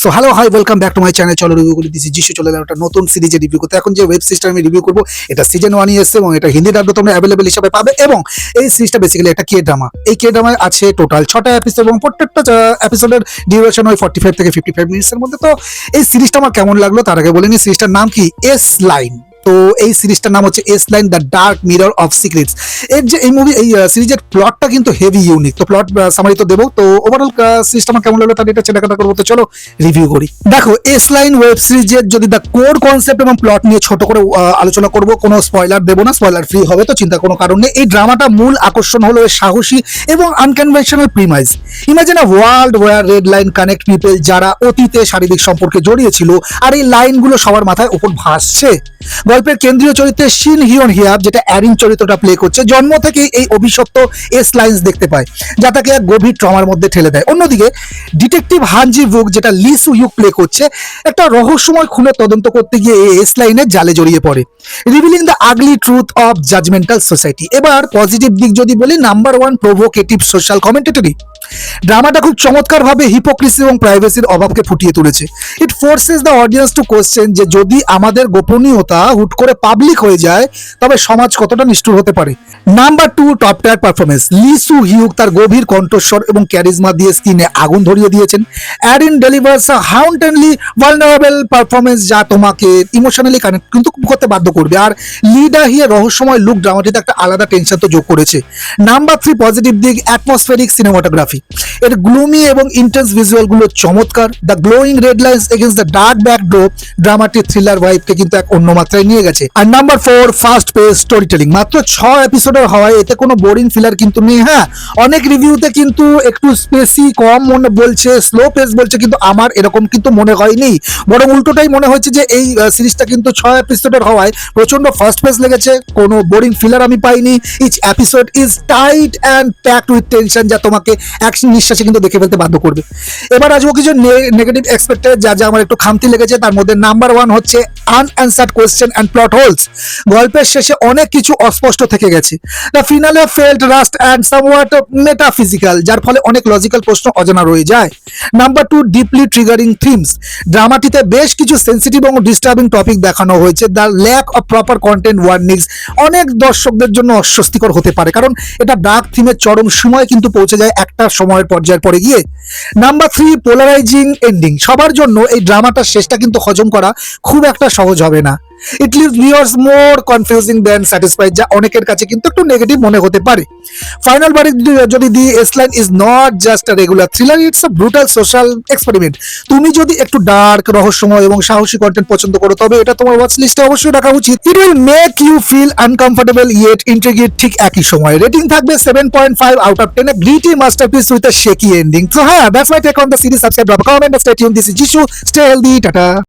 So hello hi welcome back to my channel. চলো review করি দিচ্ছি যিশু চলে এলাম একটা নতুন সিরিজে রিভিউ করতে। এখন যে ওয়েব সিরিজটা আমি রিভিউ করবো এটা সিজন 1 এসেছে এবং এটা হিন্দি ডাবড তোমরা অ্যাভেলেবেল হিসাবে পাবে। এবং এই সিরিজটা বেসিক্যালি একটা কে ড্রামা। এই কে ড্রামায় আছে টোটাল 6টা এপিসোড এবং প্রত্যেকটা এপিসোডের ডিউরেশন হয় 45 থেকে 55 মিনিটসের মধ্যে। তো এই সিরিজটা আমার কেমন লাগলো তার আগে বলে নি, সিরিজটার নাম কি? S line. তো এই সিরিজটার নাম হচ্ছে S line, the dark mirror of secrets. এর যে এই মুভি এই সিরিজের প্লটটা কিন্তু হেভি ইউনিক। তো প্লট সামারি তো দেবো। তো ওভারঅল সিরিজটা আমার কেমন লাগলো তার এটা চেনাকাটা করবো। তো চলো রিভিউ করি। দেখো, এস লাইন ওয়েব সিরিজের যদি দ্য কোর কনসেপ্ট এবং প্লট নিয়ে ছোট করে আলোচনা করবো, কোনো স্পয়লার দেবো না, স্পয়লার ফ্রি হবে, তো চিন্তা কোনো কারণ নেই। এই ড্রামাটা মূল আকর্ষণ হলো এর সাহসী এবং unconventional premise. Imagine a world where red line connect people যারা অতীতে শারীরিক সম্পর্কে জড়িয়েছিল, আর এই লাইনগুলো সবার মাথায় উপর ভাসছে। গল্পের কেন্দ্রীয় চরিত্রে শিন হিয়ন হিয়াব, যেটা অ্যারিন চরিত্রটা প্লে করছে, জন্ম থেকেই এই অভিশপ্ত এস লাইন্স দেখতে পায়, যা তাকে এক গভীর ট্রমার মধ্যে ঠেলে দেয়। অন্যদিকে ডিটেকটিভ হানজি বুক, যেটা লি সু ইউক প্লে করছে, একটা রহস্যময় খুনের তদন্ত করতে গিয়ে এই এস লাইনের জালে জড়িয়ে পড়ে, revealing the ugly truth of judgemental society. এবার পজিটিভ দিক যদি বলি, নাম্বার 1 প্রভোকেটিভ সোশ্যাল কমেন্টেটরি। ড্রামাটা খুব চমৎকার ভাবে হিপোক্রিসি এবং প্রাইভেসির অভাবকে ফুটিয়ে তুলেছে। It forces the audience to question যে যদি আমাদের গোপনীয়তা হুট করে পাবলিক হয়ে যায় তবে সমাজ কতটা নিষ্ঠুর হতে পারে। Number 2 top tier performance. Lee Soo Hyuk তার গভীর কণ্ঠস্বর এবং ক্যারিজমা দিয়ে স্ক্রিনে আগুন ধরিয়ে দিয়েছেন। অ্যারিন ডেলিভার্স আ হাউন্টেনলি ভালনারেবল পারফরমেন্স যা তোমাকে ইমোশনালি কানেক্ট কিন্তু করতে বাধ্য করবে। আর লিডা হিয়ে রহস্যময় লুক ড্রামাটিতে একটা আলাদা টেনশন তো যোগ করেছে। নাম্বার 3 পজিটিভ দিক, অ্যাটমসফেরিক সিনেমাটোগ্রাফি। এর গ্লুমি এবং ইন্টেন্স ভিজুয়াল গুলো চমৎকার। The glowing red lines against the dark backdrop dramatic thriller ভাইবকে কিন্তু এক অন্য মাত্রায় নিয়ে গেছে। আর number 4 fast pace storytelling. মাত্র 6 এপিসোডের হওয়ায় এতে কোনো বোরিং ফিলার কিন্তু নেই। হ্যাঁ, অনেক রিভিউতে কিন্তু একটু স্পেসি কম মনে বলছে, স্লো পেস বলছে, কিন্তু আমার এরকম কিন্তু মনে হয়নি। বরং উল্টোটাই মনে হচ্ছে যে এই সিরিজটা কিন্তু 6 এপিসোডের হওয়ায় প্রচন্ড ফাস্ট পেস লেগেছে, কোনো বোরিং ফিলার আমি পাইনি। Each episode is tight and packed with tension, যা তোমাকে এক নিঃশ্বাসে কিন্তু দেখে ফেলতে বাধ্য করবে। এবার আসবো কিছু নেগেটিভ এক্সপেক্টেড যা যা আমার একটু খামতি লেগেছে। তার মধ্যে নাম্বার 1 হচ্ছে unanswered question and plot holes. গল্পের শেষে অনেক কিছু অস্পষ্ট থেকে গেছে। The finale felt rushed and somewhat metaphysical, যার ফলে অনেক লজিক্যাল প্রশ্ন অজানা রয়ে যায়। Number 2 deeply triggering themes. ড্রামাটিতে বেশ কিছু সেন্সিটিভ এবং ডিস্টার্বিং টপিক দেখানো হয়েছে। The lack of proper content warnings অনেক দর্শকদের জন্য অস্বস্তিকর হতে পারে, কারণ এটা ডার্ক থিমের চরম সময় কিন্তু পৌঁছে যায় একটা সময়ের পর্যায়ের পরে গিয়ে। Number 3 polarising ending. সবার জন্য এই ড্রামাটার শেষটা কিন্তু হজম করা খুব একটা সহজ হবে না। ইট লিভস ভিউয়ার্স মোর কনফিউজিং দ্যান স্যাটিসফাইড, যা অনেকের কাছে কিন্তু একটু নেগেটিভ মনে হতে পারে। ফাইনাল বারে যদি the S line is not just a regular thriller, it's a brutal social experiment. তুমি যদি একটু ডার্ক, রহস্যময় এবং সাহসী কন্টেন্ট পছন্দ করো তবে এটা তোমার ওয়াচ লিস্টে অবশ্যই রাখা উচিত। It will make you feel uncomfortable yet intrigued ঠিক একই সময়। রেটিং থাকবে 7.5 out of 10, a gritty masterpiece with a shaky ending. So, that's my take on the series. Subscribe, drop comment, stay tune. This is Jishu. Stay healthy, tata.